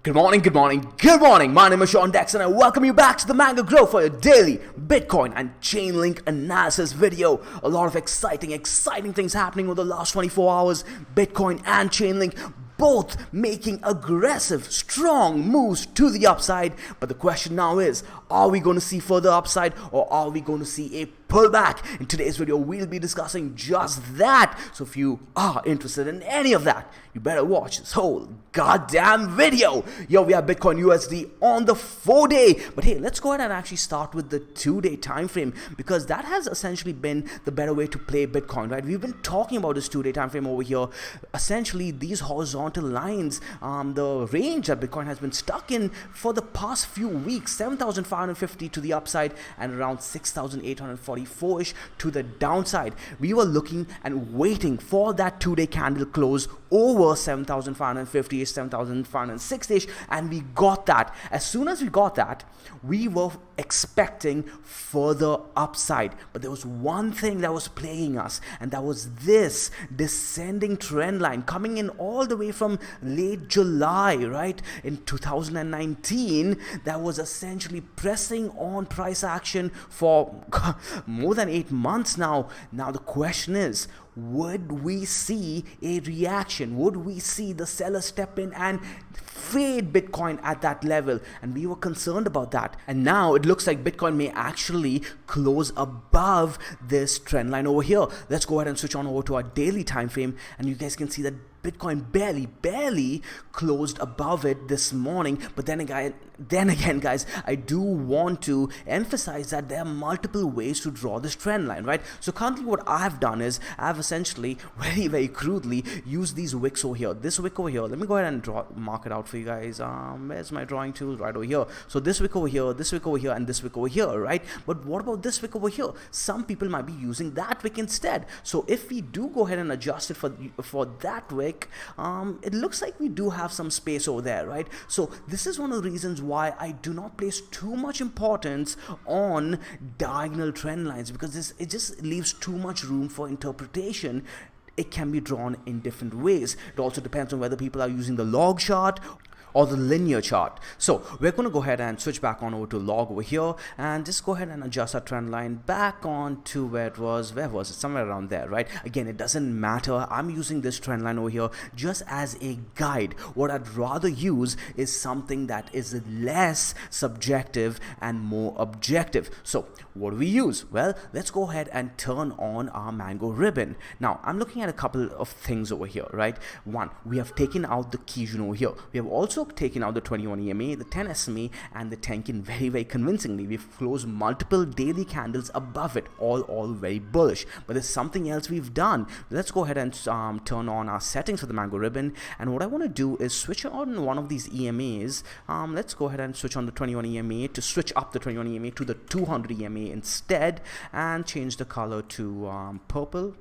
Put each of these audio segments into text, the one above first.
Good morning, good morning, good morning. My name is Sean Dex and I welcome you back to the Mango Grow for your daily Bitcoin and Chainlink analysis video. A lot of exciting things happening over the last 24 hours. Bitcoin and Chainlink both making aggressive, strong moves to the upside. But the question now is, are we going to see further upside or are we going to see a pullback? In today's video, we'll be discussing just that. So if you are interested in any of that, you better watch this whole goddamn video. Yo, we have Bitcoin USD on the 4-day. But hey, let's go ahead and actually start with the 2-day time frame, because that has essentially been the better way to play Bitcoin, right? We've been talking about this 2-day time frame over here. Essentially, these horizontal lines, the range that Bitcoin has been stuck in for the past few weeks, 7,550 to the upside and around 6,844-ish to the downside. We were looking and waiting for that 2-day candle close over 7,550-ish, 7,560-ish, and we got that. As soon as we got that, we were expecting further upside. But there was one thing that was plaguing us, and that was this descending trend line coming in all the way from late July, right, in 2019, that was essentially pressing on price action for more than 8 months now. Now the question is, would we see a reaction? Would we see the seller step in and fade Bitcoin at that level? And we were concerned about that. And now it looks like Bitcoin may actually close above this trend line over here. Let's go ahead and switch on over to our daily time frame, and you guys can see that Bitcoin barely closed above it this morning. But then again, guys, I do want to emphasize that there are multiple ways to draw this trend line, right? So currently what I have done is I've essentially very crudely used these wicks over here. This wick over here, let me go ahead and mark it out for you guys. Where's my drawing tool? Right over here. So this wick over here, this wick over here, and this wick over here, right? But what about this wick over here? Some people might be using that wick instead. So if we do go ahead and adjust it for that wick, it looks like we do have some space over there, right? So this is one of the reasons why I do not place too much importance on diagonal trend lines, because it just leaves too much room for interpretation. It can be drawn in different ways. It also depends on whether people are using the log chart or the linear chart. So we're going to go ahead and switch back on over to log over here and just go ahead and adjust our trend line back on to where was it? Somewhere around there, right? Again, it doesn't matter. I'm using this trend line over here just as a guide. What I'd rather use is something that is less subjective and more objective. So what do we use? Well, let's go ahead and turn on our mango ribbon. Now, I'm looking at a couple of things over here, right? One, we have taken out the Kijun over here. We have also taken out the 21 EMA, the 10 SMA, and the Tenkin very convincingly. We've closed multiple daily candles above it, all very bullish. But there's something else we've done. Let's go ahead and turn on our settings for the mango ribbon. And what I want to do is switch on one of these EMAs. Let's go ahead and switch on the 21 EMA to switch up the 21 EMA to the 200 EMA instead, and change the color to purple.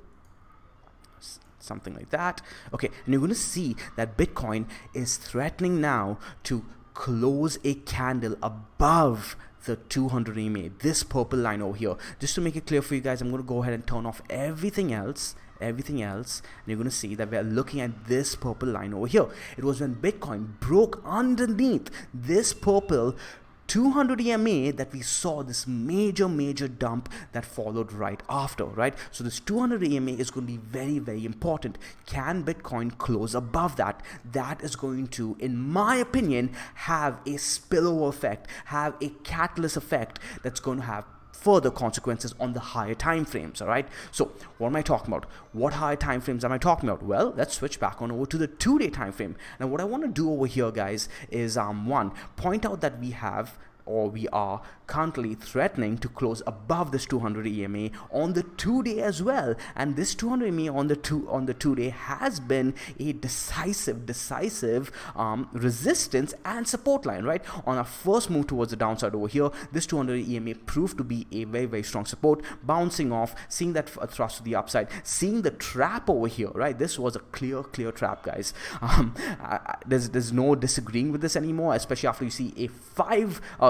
Something like that. Okay, and you're going to see that Bitcoin is threatening now to close a candle above the 200 EMA, this purple line over here. Just to make it clear for you guys, I'm going to go ahead and turn off everything else, and you're going to see that we're looking at this purple line over here. It was when Bitcoin broke underneath this purple 200 EMA that we saw this major dump that followed right after, right? So this 200 EMA is going to be very important. Can Bitcoin close above that? That is going to, in my opinion, have a spillover effect, have a catalyst effect that's going to have further consequences on the higher time frames. All right, so what am I talking about? What higher time frames am I talking about? Well, let's switch back on over to the 2-day time frame. Now what I want to do over here, guys, is one, point out that we are currently threatening to close above this 200 EMA on the 2-day as well, and this 200 EMA on the 2-day has been a decisive resistance and support line, right? On our first move towards the downside over here, this 200 EMA proved to be a very strong support, bouncing off, seeing that thrust to the upside, seeing the trap over here, right? This was a clear trap, guys. There's no disagreeing with this anymore, especially after you see a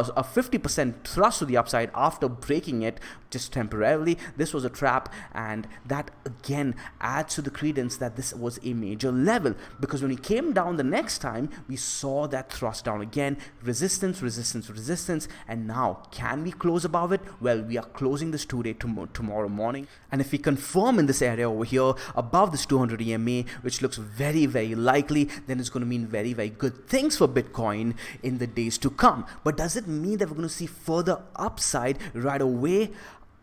a 50% thrust to the upside after breaking it just temporarily. This was a trap, and that again adds to the credence that this was a major level, because when he came down the next time, we saw that thrust down again, resistance, resistance, resistance, and now can we close above it? Well, we are closing this 2-day tomorrow morning, and if we confirm in this area over here above this 200 EMA, which looks very, very likely, then it's going to mean very, very good things for Bitcoin in the days to come. But does it mean that we're going to see further upside right away?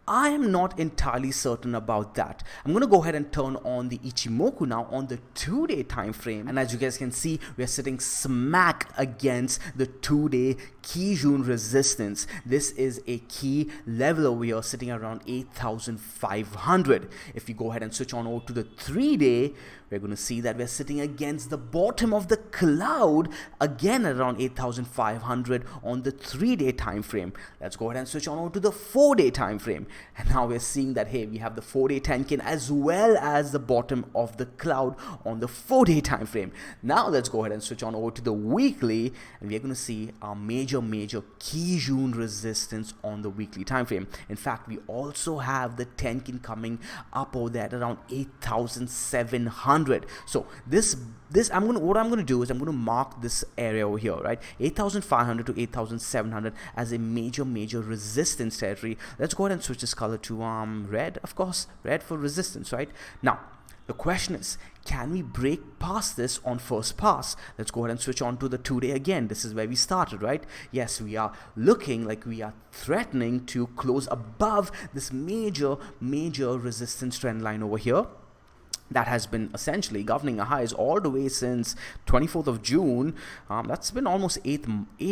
I am not entirely certain about that. I'm going to go ahead and turn on the Ichimoku now on the 2-day time frame, and as you guys can see, we're sitting smack against the 2-day Kijun resistance. This is a key level over here sitting around 8,500. If we go ahead and switch on over to the 3-day, we're going to see that we're sitting against the bottom of the cloud again around 8,500 on the 3-day time frame. Let's go ahead and switch on over to the 4-day time frame, and now we're seeing that, hey, we have the 4-day Tenkin as well as the bottom of the cloud on the 4-day time frame. Now let's go ahead and switch on over to the weekly, and we're going to see our major Kijun resistance on the weekly time frame. In fact, we also have the Tenkin coming up over there at around 8,700. So what I'm going to do is I'm going to mark this area over here, right, 8,500 to 8,700 as a major resistance territory. Let's go ahead and switch this color to red, of course, red for resistance, right? Now the question is, can we break past this on first pass? Let's go ahead and switch on to the 2-day again. This is where we started, right? Yes, we are looking like we are threatening to close above this major resistance trend line over here that has been essentially governing our highs all the way since 24th of June. That's been almost eight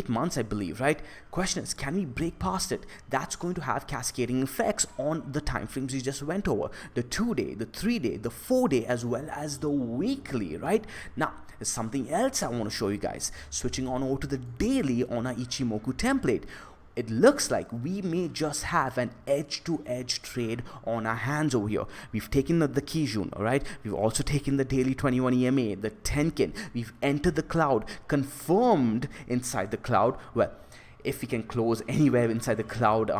months, I believe, right? Question is, can we break past it? That's going to have cascading effects on the time frames we just went over, the 2-day, the 3-day, the 4-day, as well as the weekly, right? Now there's something else I want to show you guys. Switching on over to the daily on our Ichimoku template, it looks like we may just have an edge-to-edge trade on our hands over here. We've taken the Kijun, all right? We've also taken the daily 21 EMA, the Tenkin. We've entered the cloud, confirmed inside the cloud. Well, if we can close anywhere inside the cloud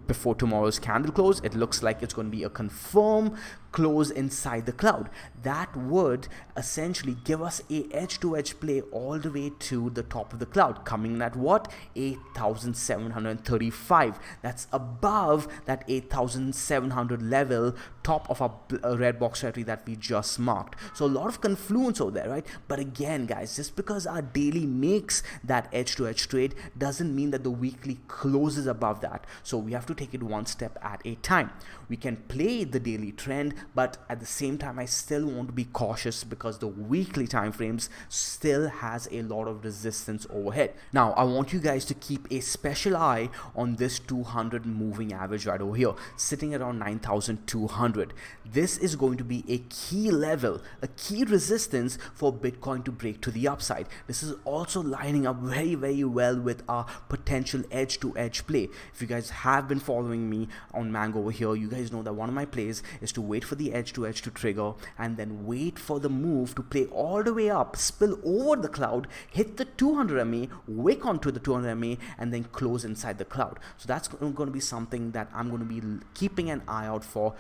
before tomorrow's candle close, it looks like it's going to be a confirm close inside the cloud. That would essentially give us a edge-to-edge play all the way to the top of the cloud, coming in at what? 8,735. That's above that 8,700 level, top of our red box strategy that we just marked. So a lot of confluence over there, right? But again, guys, just because our daily makes that edge-to-edge trade doesn't mean that the weekly closes above that. So we have to take it one step at a time. We can play the daily trend, but at the same time, I still want to be cautious because the weekly time frames still has a lot of resistance overhead. Now, I want you guys to keep a special eye on this 200 moving average right over here, sitting around 9,200. This is going to be a key level, a key resistance for Bitcoin to break to the upside. This is also lining up very, very well with our potential edge-to-edge play. If you guys have been following me on Mango over here, you guys know that one of my plays is to wait for the edge-to-edge to trigger and then wait for the move to play all the way up, spill over the cloud, hit the 200 MA, wick onto the 200 MA, and then close inside the cloud. So that's going to be something that I'm going to be keeping an eye out for.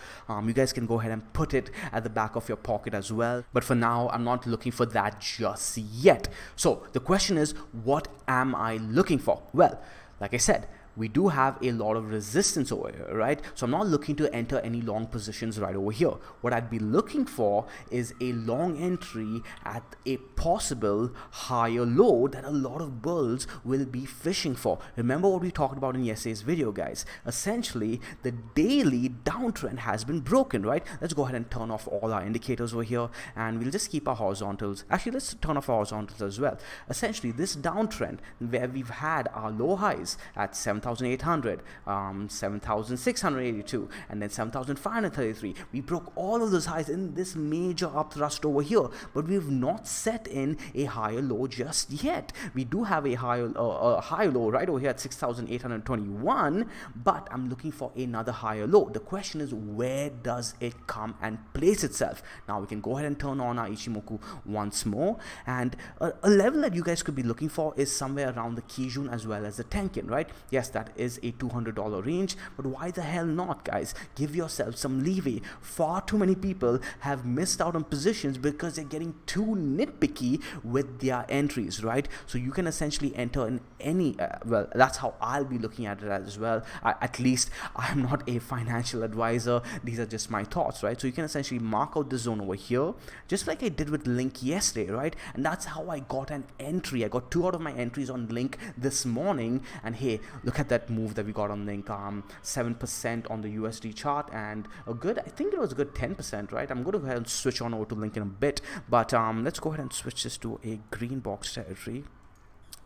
You guys can go ahead and put it at the back of your pocket as well. But for now, I'm not looking for that just yet. So the question is, what am I looking for? Well, like I said, we do have a lot of resistance over here, right? So I'm not looking to enter any long positions right over here. What I'd be looking for is a long entry at a possible higher low that a lot of bulls will be fishing for. Remember what we talked about in yesterday's video, guys. Essentially, the daily downtrend has been broken, right? Let's go ahead and turn off all our indicators over here, and we'll just keep our horizontals. Actually, let's turn off our horizontals as well. Essentially, this downtrend where we've had our low highs at 7,000 7,800, 7,682, and then 7,533. We broke all of those highs in this major upthrust over here, but we've not set in a higher low just yet. We do have a higher low right over here at 6,821, but I'm looking for another higher low. The question is, where does it come and place itself? Now we can go ahead and turn on our Ichimoku once more, and a level that you guys could be looking for is somewhere around the Kijun as well as the Tenkin, right? Yes, that is a $200 range, but why the hell not, guys? Give yourself some leeway. Far too many people have missed out on positions because they're getting too nitpicky with their entries, right? So you can essentially enter in any well, that's how I'll be looking at it as well. At least I'm not a financial advisor. These are just my thoughts, right? So you can essentially mark out the zone over here, just like I did with Link yesterday, right? And that's how I got an entry. I got 2 out of my entries on Link this morning, and hey, look at that move that we got on Link. 7% on the USD chart, and a good, I think it was a good 10%, right? I'm going to go ahead and switch on over to Link in a bit, but let's go ahead and switch this to a green box territory.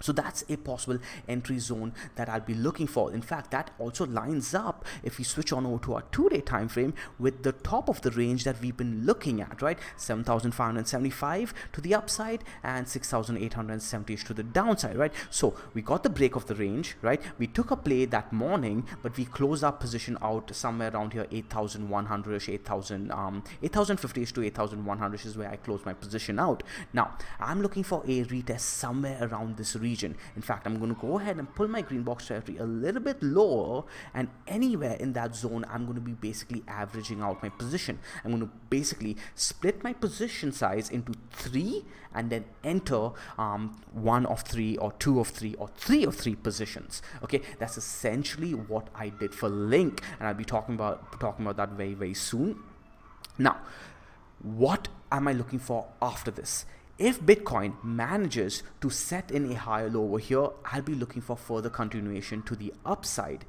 So that's a possible entry zone that I'll be looking for. In fact, that also lines up, if we switch on over to our 2-day time frame, with the top of the range that we've been looking at, right? 7,575 to the upside and 6,870 to the downside, right? So we got the break of the range, right? We took a play that morning, but we closed our position out somewhere around here, 8,100ish, 8,050ish to 8,100ish is where I closed my position out. Now I'm looking for a retest somewhere around this region. In fact, I'm going to go ahead and pull my green box territory a little bit lower, and anywhere in that zone I'm going to be basically averaging out my position. I'm going to basically split my position size into 3 and then enter 1 of 3 or 2 of 3 or 3 of 3 positions. Okay, that's essentially what I did for Link, and I'll be talking about that very, very soon. Now, what am I looking for after this? If Bitcoin manages to set in a higher low over here, I'll be looking for further continuation to the upside.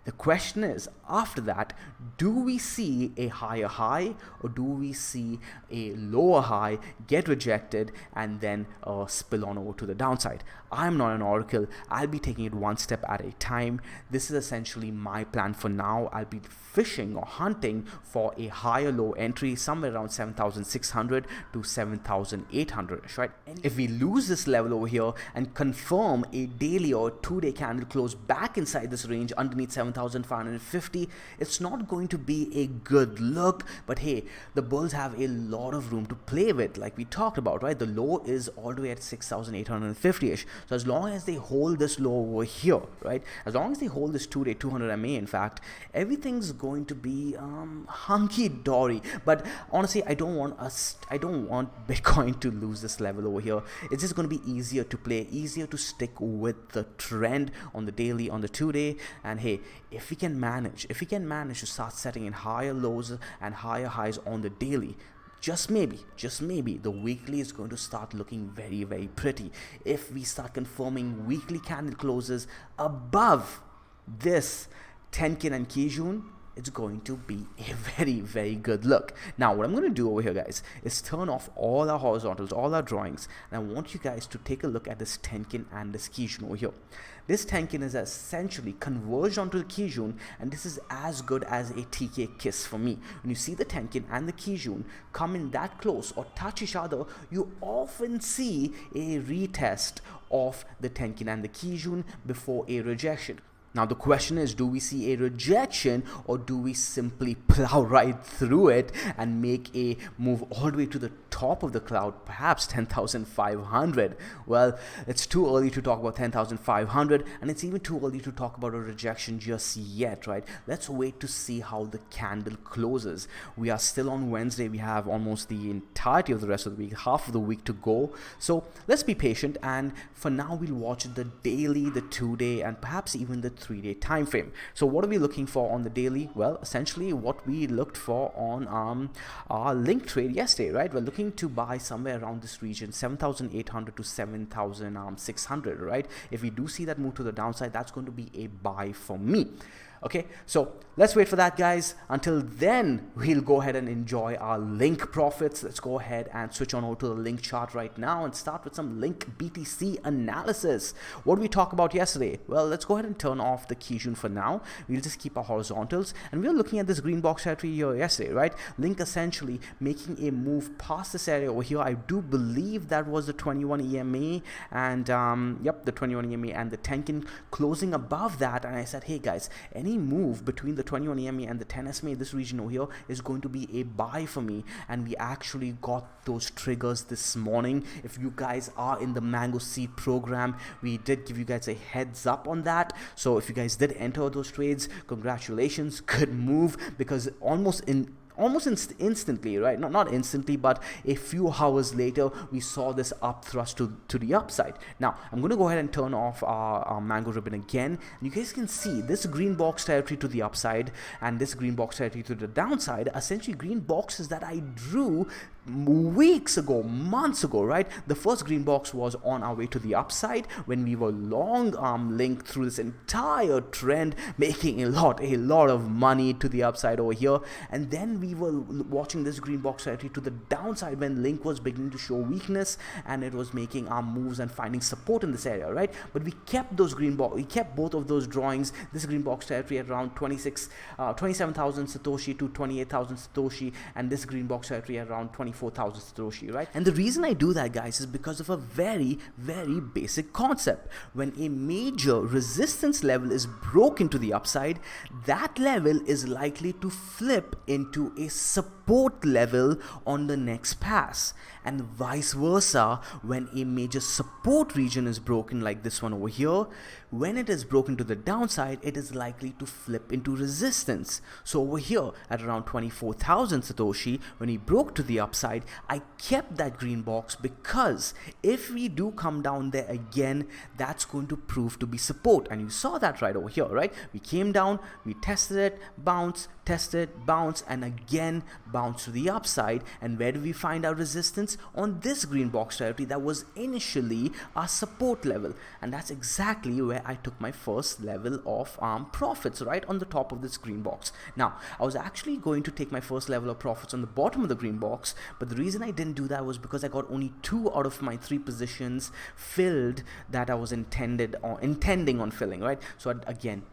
The question is, after that, do we see a higher high, or do we see a lower high get rejected and then spill on over to the downside? I'm not an oracle. I'll be taking it one step at a time. This is essentially my plan for now. I'll be fishing or hunting for a higher low entry somewhere around 7,600 to 7,800, right? If we lose this level over here and confirm a daily or 2-day candle close back inside this range underneath 7,550, it's not going to be a good look, but hey, the bulls have a lot of room to play with, like we talked about, right? The low is all the way at 6,850ish. So as long as they hold this low over here, right? As long as they hold this 2-day 200 MA, in fact, everything's going to be hunky-dory. But honestly, I don't want Bitcoin to lose this level over here. It's just going to be easier to play, easier to stick with the trend on the daily, on the 2-day. And hey, if we can manage to start setting in higher lows and higher highs on the daily, just maybe, the weekly is going to start looking very, very pretty. If we start confirming weekly candle closes above this Tenkin and Kijun, it's going to be a very, very good look. Now, what I'm going to do over here, guys, is turn off all our horizontals, all our drawings, and I want you guys to take a look at this Tenkin and this Kijun over here. This Tenkin is essentially converged onto the Kijun, and this is as good as a TK kiss for me. When you see the Tenkin and the Kijun come in that close or touch each other, you often see a retest of the Tenkin and the Kijun before a rejection. Now the question is, do we see a rejection, or do we simply plow right through it and make a move all the way to the top of the cloud, perhaps 10,500? Well, it's too early to talk about 10,500, and it's even too early to talk about a rejection just yet, right? Let's wait to see how the candle closes. We are still on Wednesday. We have almost the entirety of the rest of the week, half of the week to go. So let's be patient, and for now we'll watch the daily, the 2-day, and perhaps even the 3-day time frame. So what are we looking for on the daily? Well, essentially what we looked for on our Link trade yesterday, right? We're looking to buy somewhere around this region, 7,800 to 7,600, right? If we do see that move to the downside, that's going to be a buy for me. Okay, so let's wait for that, guys. Until then, we'll go ahead and enjoy our Link profits. Let's go ahead and switch on over to the Link chart right now and start with some Link BTC analysis. What did we talk about yesterday? Well, let's go ahead and turn off the Kijun for now. We'll just keep our horizontals, and we're looking at this green box territory here yesterday, right? Link essentially making a move past this area over here. I do believe that was the 21 EMA, and yep, the 21 EMA and the Tenkin closing above that. And I said, hey guys, any move between the 21 EMA and the 10 SMA, this region over here, is going to be a buy for me. And we actually got those triggers this morning. If you guys are in the Mango Seed program, we did give you guys a heads up on that. So if you guys did enter those trades, congratulations, good move, because almost instantly, right? Not instantly, but a few hours later, we saw this up thrust to the upside. Now, I'm going to go ahead and turn off our Mango Ribbon again. And you guys can see this green box territory to the upside and this green box territory to the downside, essentially green boxes that I drew weeks ago, months ago, right? The first green box was on our way to the upside when we were long linked through this entire trend, making a lot of money to the upside over here. And then we were watching this green box territory to the downside when Link was beginning to show weakness and it was making our moves and finding support in this area, right? But we kept those we kept both of those drawings, this green box territory at around 27,000 Satoshi to 28,000 Satoshi, and this green box territory at around 24,000 Satoshi, right? And the reason I do that, guys, is because of a very basic concept. When a major resistance level is broken to the upside, that level is likely to flip into a support level on the next pass, and vice versa. When a major support region is broken, like this one over here, when it is broken to the downside, it is likely to flip into resistance. So over here at around 24,000 Satoshi, when he broke to the upside, I kept that green box, because if we do come down there again, that's going to prove to be support. And you saw that right over here, right? We came down, we tested it, bounce, tested, bounce, and again bounce to the upside. And where do we find our resistance? On this green box territory that was initially our support level. And that's exactly where I took my first level of profits, right on the top of this green box. Now, I was actually going to take my first level of profits on the bottom of the green box, but the reason I didn't do that was because I got only 2 out of my 3 positions filled that I was intending on filling, right? So again,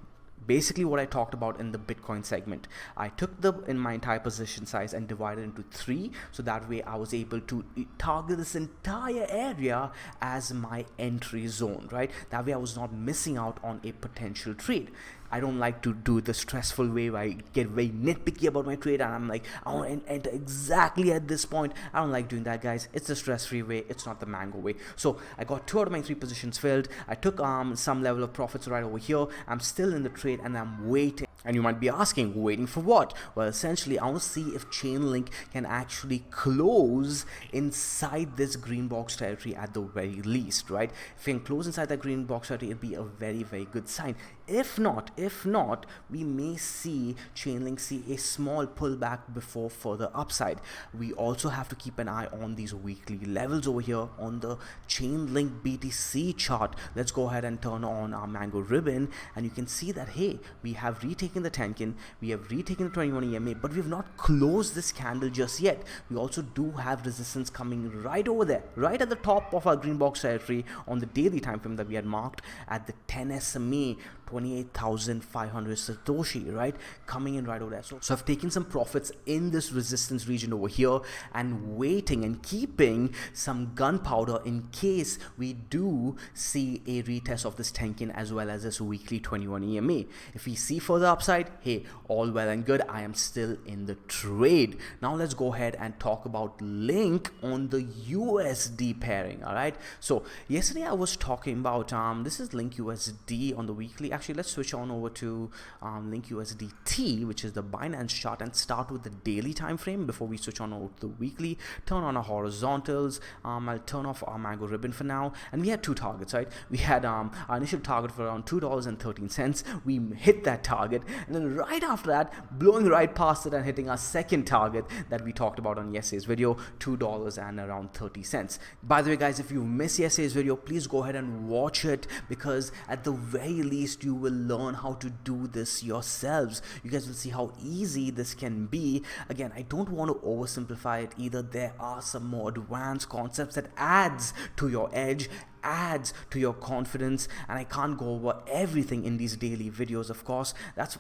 basically what I talked about in the Bitcoin segment, I took in my entire position size and divided into 3, so that way I was able to target this entire area as my entry zone, right? That way I was not missing out on a potential trade. I don't like to do the stressful way where I get very nitpicky about my trade and I'm like, I want to enter exactly at this point. I don't like doing that, guys. It's the stress-free way. It's not the Mango way. So I got 2 out of my 3 positions filled. I took some level of profits right over here. I'm still in the trade and I'm waiting. And you might be asking, waiting for what? Well, essentially, I want to see if Chainlink can actually close inside this green box territory at the very least, right? If it can close inside that green box territory, it'll be a very good sign. If not, we may see Chainlink see a small pullback before further upside. We also have to keep an eye on these weekly levels over here on the Chainlink BTC chart. Let's go ahead and turn on our Mango Ribbon, and you can see that, hey, we have retaken the Tenkin, we have retaken the 21 EMA, but we have not closed this candle just yet. We also do have resistance coming right over there, right at the top of our green box territory on the daily time frame that we had marked at the 10 SMA, 28,500 Satoshi, right? Coming in right over there. So I've taken some profits in this resistance region over here and waiting and keeping some gunpowder in case we do see a retest of this Tenkin as well as this weekly 21 EMA. If we see further upside, hey, all well and good. I am still in the trade. Now let's go ahead and talk about Link on the USD pairing, all right? So yesterday I was talking about, this is Link USD on the weekly. Actually, let's switch on over to Link USDT, which is the Binance chart, and start with the daily time frame before we switch on over to the weekly. Turn on our horizontals. I'll turn off our Mango Ribbon for now. And we had 2 targets, right? We had our initial target for around $2.13. We hit that target, and then right after that, blowing right past it and hitting our second target that we talked about on yesterday's video, $2.30. By the way, guys, if you missed yesterday's video, please go ahead and watch it, because at the very least you will learn how to do this yourselves. You guys will see how easy this can be. Again, I don't want to oversimplify it either. There are some more advanced concepts that adds to your edge, adds to your confidence, and I can't go over everything in these daily videos. Of course, that's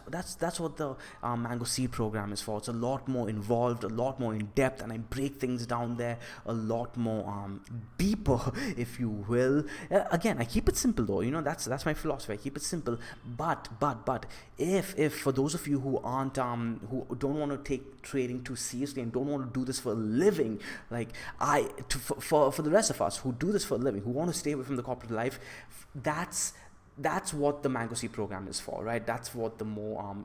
what the Mango Seed program is for. It's a lot more involved, a lot more in depth, and I break things down there a lot more deeper, if you will. Again, I keep it simple though. You know, that's my philosophy. I keep it simple. But if for those of you who aren't who don't want to take trading too seriously and don't want to do this for a living, like for the rest of us who do this for a living, who want to stay away from the corporate life, that's what the Mango Seed program is for, right? That's what the more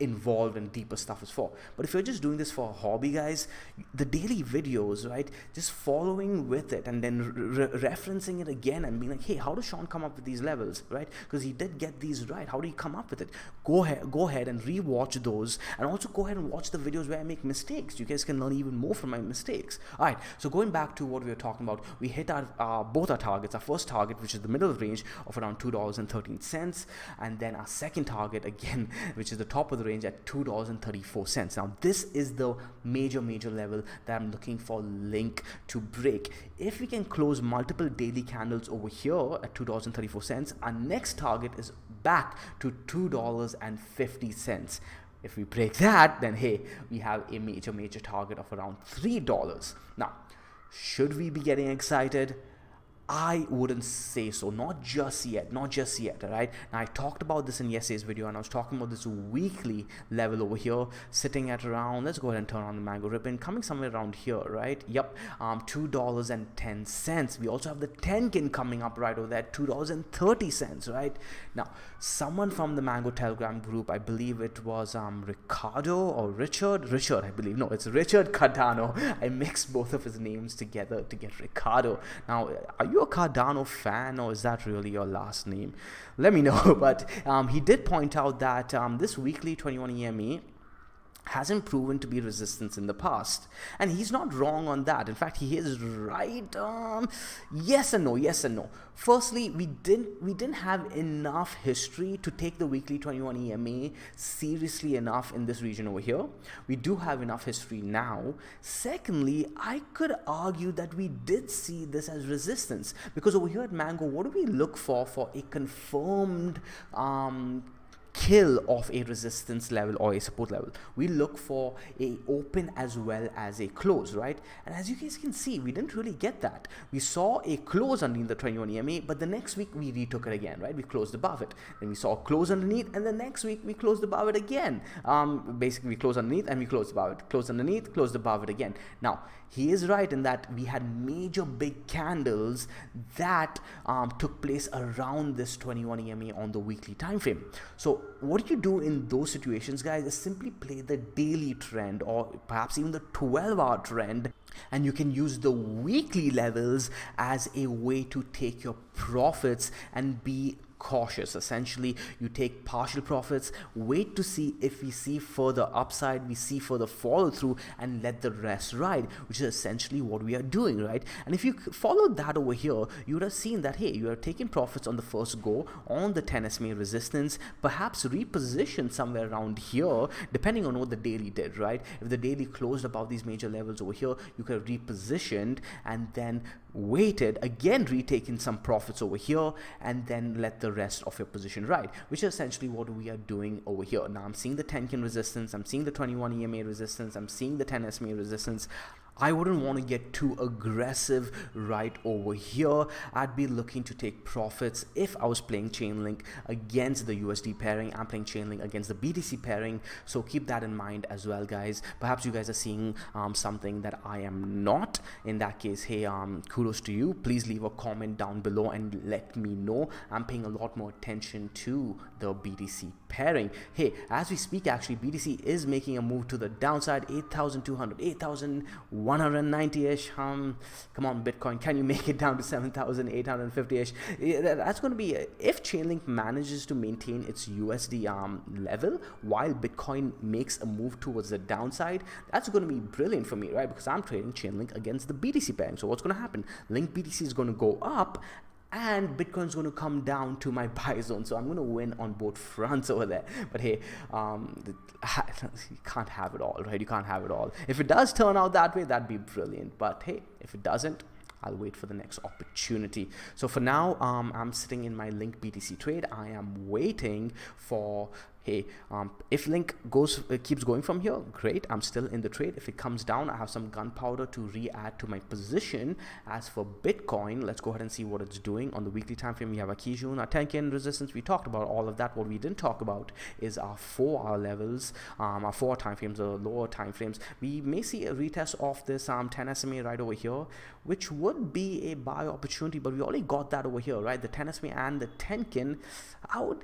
involved and deeper stuff is for. But if you're just doing this for a hobby, guys, the daily videos, right, just following with it and then referencing it again and being like, hey, how does Sean come up with these levels, right? Because he did get these right. How do you come up with it? Go ahead and rewatch those, and also go ahead and watch the videos where I make mistakes. You guys can learn even more from my mistakes. All right, so going back to what we were talking about, we hit our both our targets. Our first target, which is the middle of the range of around $2.13, and then our second target again, which is the top of the range at $2.34. Now this is the major level that I'm looking for Link to break. If we can close multiple daily candles over here at $2.34, our next target is back to $2.50. If we break that, then hey, we have a major target of around $3. Now, should we be getting excited? I wouldn't say so, not just yet, all right? Now, I talked about this in yesterday's video, and I was talking about this weekly level over here, sitting at around, let's go ahead and turn on the Mango Ribbon, coming somewhere around here, right? Yep, $2.10. We also have the Tenkin coming up right over there, $2.30, right? Now, someone from the Mango Telegram group, I believe it was Ricardo or Richard, I believe, no, it's Richard Cardano. I mixed both of his names together to get Ricardo. Now, are you a Cardano fan, or is that really your last name? Let me know. But he did point out that this weekly 21 EMA hasn't proven to be resistance in the past, and he's not wrong on that. In fact, he is right. Yes and no. Firstly, we didn't have enough history to take the weekly 21 EMA seriously enough in this region over here. We do have enough history now. Secondly, I could argue that we did see this as resistance, because over here at Mango, what do we look for a confirmed kill of a resistance level or a support level? We look for a open as well as a close, right? And as you guys can see, we didn't really get that. We saw a close underneath the 21 EMA, but the next week we retook it again, right? We closed above it. Then we saw a close underneath, and the next week we closed above it again. Basically, we closed underneath and we closed above it. Closed underneath, closed above it again. Now, he is right in that we had major big candles that took place around this 21 EMA on the weekly time frame. So what you do in those situations, guys, is simply play the daily trend, or perhaps even the 12-hour trend, and you can use the weekly levels as a way to take your profits and be cautious. Essentially, you take partial profits, wait to see if we see further upside, we see further follow through, and let the rest ride, which is essentially what we are doing, right? And if you followed that over here, you would have seen that, hey, you are taking profits on the first go on the 10 SMA resistance, perhaps reposition somewhere around here, depending on what the daily did, right? If the daily closed above these major levels over here, you could have repositioned and then waited, again retaking some profits over here, and then let the rest of your position ride, which is essentially what we are doing over here. Now I'm seeing the 10K resistance, I'm seeing the 21 EMA resistance, I'm seeing the 10 SMA resistance. I wouldn't want to get too aggressive right over here. I'd be looking to take profits if I was playing Chainlink against the USD pairing. I'm playing Chainlink against the BTC pairing, so keep that in mind as well, guys. Perhaps you guys are seeing something that I am not. In that case, hey, kudos to you. Please leave a comment down below and let me know. I'm paying a lot more attention to the BTC pairing. Hey, as we speak, actually, BTC is making a move to the downside, 8,200, 8,190-ish. Come on, Bitcoin, can you make it down to 7,850-ish? That's going to be, if Chainlink manages to maintain its USD level while Bitcoin makes a move towards the downside, that's going to be brilliant for me, right? Because I'm trading Chainlink against the BTC pairing. So what's going to happen? Link BTC is going to go up, and Bitcoin's going to come down to my buy zone. So I'm going to win on both fronts over there. But hey, you can't have it all, right? You can't have it all. If it does turn out that way, that'd be brilliant. But hey, if it doesn't, I'll wait for the next opportunity. So for now, I'm sitting in my Link BTC trade. I am waiting for, hey, if Link keeps going from here, great, I'm still in the trade. If it comes down, I have some gunpowder to re-add to my position. As for Bitcoin, let's go ahead and see what it's doing. On the weekly time frame, we have a Kijun, our Tenkin resistance. We talked about all of that. What we didn't talk about is our 4-hour levels, our 4 time frames, or lower time frames. We may see a retest of this 10 SMA right over here, which would be a buy opportunity, but we already got that over here, right? The 10 SMA and the Tenkin.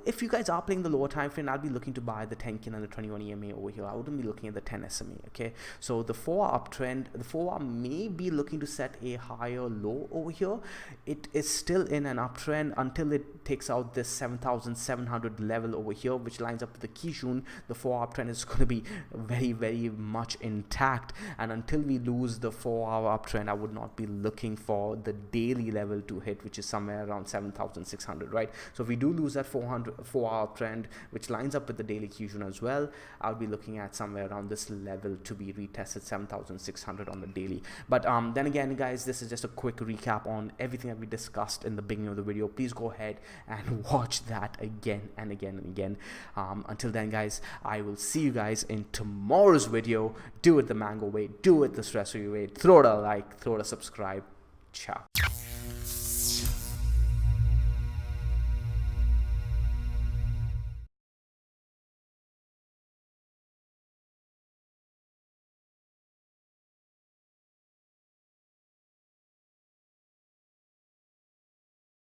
If you guys are playing the lower time frame, I'll be looking to buy the Tenkin and the 21 EMA over here. I wouldn't be looking at the 10 SMA, okay? So the 4-hour uptrend, the 4-hour may be looking to set a higher low over here. It is still in an uptrend until it takes out this 7,700 level over here, which lines up with the Kijun. The 4-hour uptrend is going to be very, very much intact, and until we lose the 4-hour uptrend, I would not be looking for the daily level to hit, which is somewhere around 7,600, right? So if we do lose that 4-hour trend, which lines up with the daily Kijun as well, I'll be looking at somewhere around this level to be retested, 7,600 on the daily. But then again, guys, this is just a quick recap on everything that we discussed in the beginning of the video. Please go ahead and watch that again and again and again. Until then, guys, I will see you guys in tomorrow's video. Do it the Mango way, do it the stress-free way. Throw it a like, throw it a subscribe. Ciao.